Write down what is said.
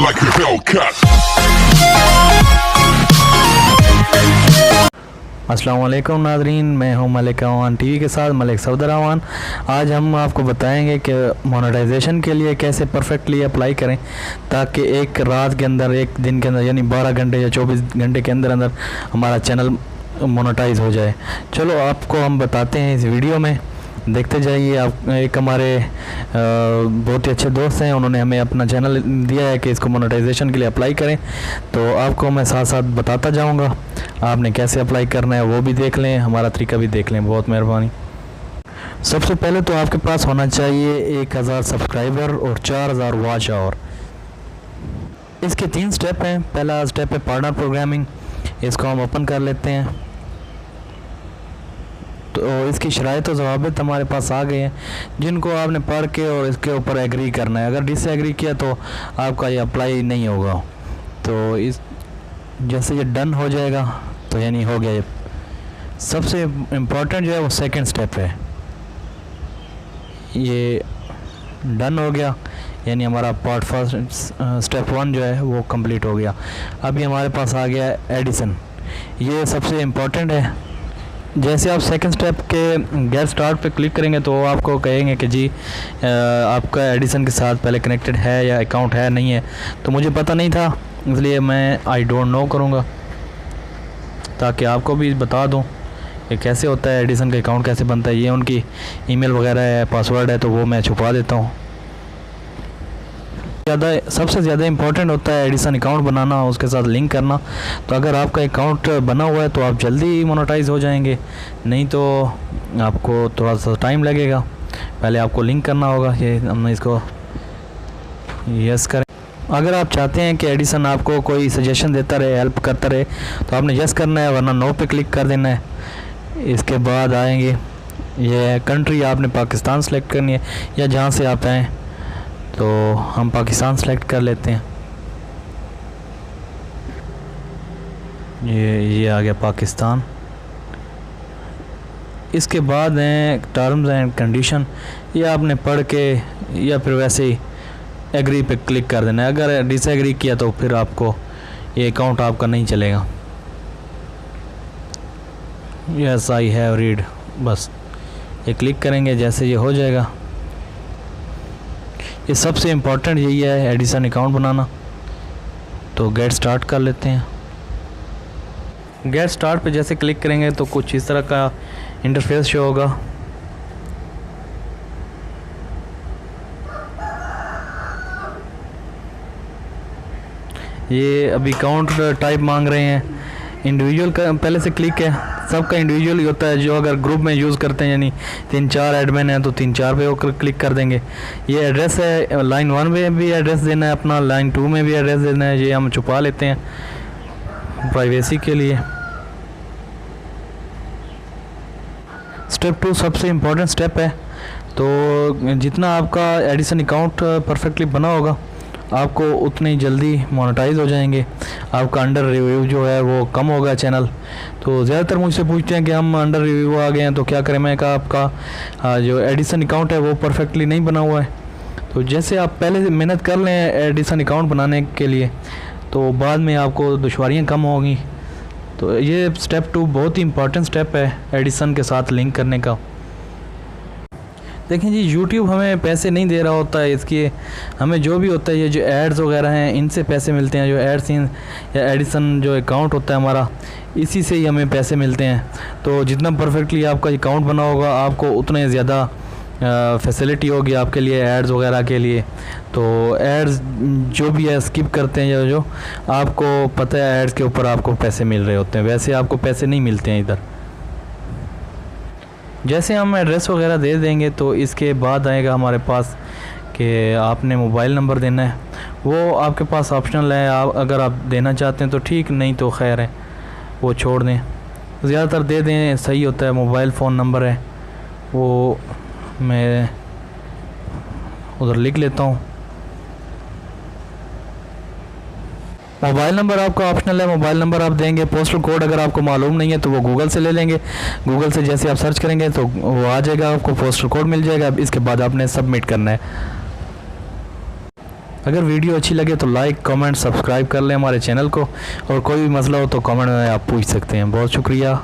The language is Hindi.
like a Hellcat. अस्सलाम वालेकुम नाज़रीन, मैं हूं मलिक अवान टीवी के साथ मलिक सफदर अवान। आज हम आपको बताएंगे कि मोनेटाइजेशन के लिए कैसे परफेक्टली अप्लाई करें ताकि एक रात के अंदर, एक दिन के अंदर, यानी 12 घंटे या 24 घंटे के अंदर अंदर हमारा चैनल मोनेटाइज हो जाए। चलो आपको हम बताते हैं इस वीडियो में, देखते जाइए। आप एक हमारे बहुत ही अच्छे दोस्त हैं, उन्होंने हमें अपना चैनल दिया है कि इसको मोनेटाइजेशन के लिए अप्लाई करें, तो आपको मैं साथ साथ बताता जाऊंगा। आपने कैसे अप्लाई करना है वो भी देख लें, हमारा तरीका भी देख लें, बहुत मेहरबानी। सबसे पहले तो आपके पास होना चाहिए 1000 सब्सक्राइबर और 4000 वॉच आवर। इसके 3 स्टेप हैं। पहला स्टेप है पार्टनर प्रोग्रामिंग, इसको हम ओपन कर लेते हैं। तो इसकी शराइत और ज़वाबित हमारे पास आ गए हैं, जिनको आपने पढ़ के और इसके ऊपर एग्री करना है। अगर डिसएग्री किया तो आपका ये अप्लाई नहीं होगा। तो इस जैसे ये डन हो जाएगा तो यानी हो गया। ये सबसे इम्पोर्टेंट जो है वो सेकंड स्टेप है। ये डन हो गया, यानी हमारा पार्ट फर्स्ट स्टेप 1 जो है वो कंप्लीट हो गया। अभी हमारे पास आ गया एडिसन, ये सबसे इम्पोर्टेंट है। जैसे आप सेकंड स्टेप के गेट स्टार्ट पे क्लिक करेंगे तो आपको कहेंगे कि जी आपका एडिसन के साथ पहले कनेक्टेड है या अकाउंट है नहीं है। तो मुझे पता नहीं था, इसलिए मैं आई डोंट नो करूँगा ताकि आपको भी बता दूँ कि कैसे होता है, एडिसन का अकाउंट कैसे बनता है। ये उनकी ईमेल वगैरह है, पासवर्ड है, तो वो मैं छुपा देता हूँ। सबसे ज़्यादा इंपॉर्टेंट होता है एडिसन अकाउंट बनाना, उसके साथ लिंक करना। तो अगर आपका अकाउंट बना हुआ है तो आप जल्दी मोनेटाइज हो जाएंगे, नहीं तो आपको थोड़ा सा टाइम लगेगा। पहले आपको लिंक करना होगा। ये हमने इसको यस करें। अगर आप चाहते हैं कि एडिसन आपको कोई सजेशन देता रहे, हेल्प करता रहे, तो आपने यस करना है, वरना नो पे क्लिक कर देना है। इसके बाद आएंगे, ये कंट्री आपने पाकिस्तान सेलेक्ट करनी है या जहाँ से आप आएँ, तो हम पाकिस्तान सेलेक्ट कर लेते हैं। ये आ गया पाकिस्तान। इसके बाद हैं टर्म्स एंड कंडीशन, ये आपने पढ़ के या फिर वैसे ही एग्री पे क्लिक कर देना है। अगर डिसएग्री किया तो फिर आपको ये अकाउंट आपका नहीं चलेगा। यस आई हैव रीड, बस ये क्लिक करेंगे, जैसे ये हो जाएगा। ये सबसे इम्पोर्टेंट यही है एडिसन अकाउंट बनाना। तो गेट स्टार्ट कर लेते हैं। गेट स्टार्ट पे जैसे क्लिक करेंगे तो कुछ इस तरह का इंटरफेस शो होगा। ये अभी अकाउंट टाइप मांग रहे हैं। इंडिविजुअल का पहले से क्लिक है, सबका इंडिविजुअल ही होता है। जो अगर ग्रुप में यूज़ करते हैं, यानी 3-4 एडमिन हैं, तो 3-4 पे होकर क्लिक कर देंगे। ये एड्रेस है, लाइन 1 में भी एड्रेस देना है अपना, लाइन 2 में भी एड्रेस देना है। ये हम छुपा लेते हैं प्राइवेसी के लिए। स्टेप 2 सबसे इम्पोर्टेंट स्टेप है। तो जितना आपका एडिसन अकाउंट परफेक्टली बना होगा, आपको उतनी जल्दी मोनेटाइज हो जाएंगे। आपका अंडर रिव्यू जो है वो कम होगा चैनल। तो ज़्यादातर मुझसे पूछते हैं कि हम अंडर रिव्यू आ गए हैं तो क्या करें। मैं कहा आपका जो एडिसन अकाउंट है वो परफेक्टली नहीं बना हुआ है। तो जैसे आप पहले से मेहनत कर लें एडिसन अकाउंट बनाने के लिए, तो बाद में आपको दुश्वारियाँ कम होंगी। तो ये स्टेप 2 बहुत ही इंपॉर्टेंट स्टेप है एडिसन के साथ लिंक करने का। देखें जी, YouTube हमें पैसे नहीं दे रहा होता है, इसकी हमें जो भी होता है, ये जो एड्स वगैरह हैं इनसे पैसे मिलते हैं। जो एडसिन या एडिसन जो अकाउंट होता है हमारा, इसी से ही हमें पैसे मिलते हैं। तो जितना परफेक्टली आपका अकाउंट बना होगा, आपको उतने ज़्यादा फैसिलिटी होगी आपके लिए एड्स वगैरह के लिए। तो एड्स जो भी है स्किप करते हैं, जो आपको पता है एड्स के ऊपर आपको पैसे मिल रहे होते हैं, वैसे आपको पैसे नहीं मिलते हैं इधर। जैसे हम एड्रेस वगैरह दे देंगे तो इसके बाद आएगा हमारे पास कि आपने मोबाइल नंबर देना है। वो आपके पास ऑप्शनल है, आप अगर आप देना चाहते हैं तो ठीक, नहीं तो खैर है, वो छोड़ दें। ज़्यादातर दे दें, सही होता है। मोबाइल फ़ोन नंबर है वो मैं उधर लिख लेता हूँ। मोबाइल नंबर आपका ऑप्शनल है, मोबाइल नंबर आप देंगे। पोस्टल कोड अगर आपको मालूम नहीं है तो वो गूगल से ले लेंगे। गूगल से जैसे आप सर्च करेंगे तो वो आ जाएगा, आपको पोस्टल कोड मिल जाएगा। इसके बाद आपने सबमिट करना है। अगर वीडियो अच्छी लगे तो लाइक कमेंट सब्सक्राइब कर लें हमारे चैनल को, और कोई भी मसला हो तो कमेंट में आप पूछ सकते हैं। बहुत शुक्रिया।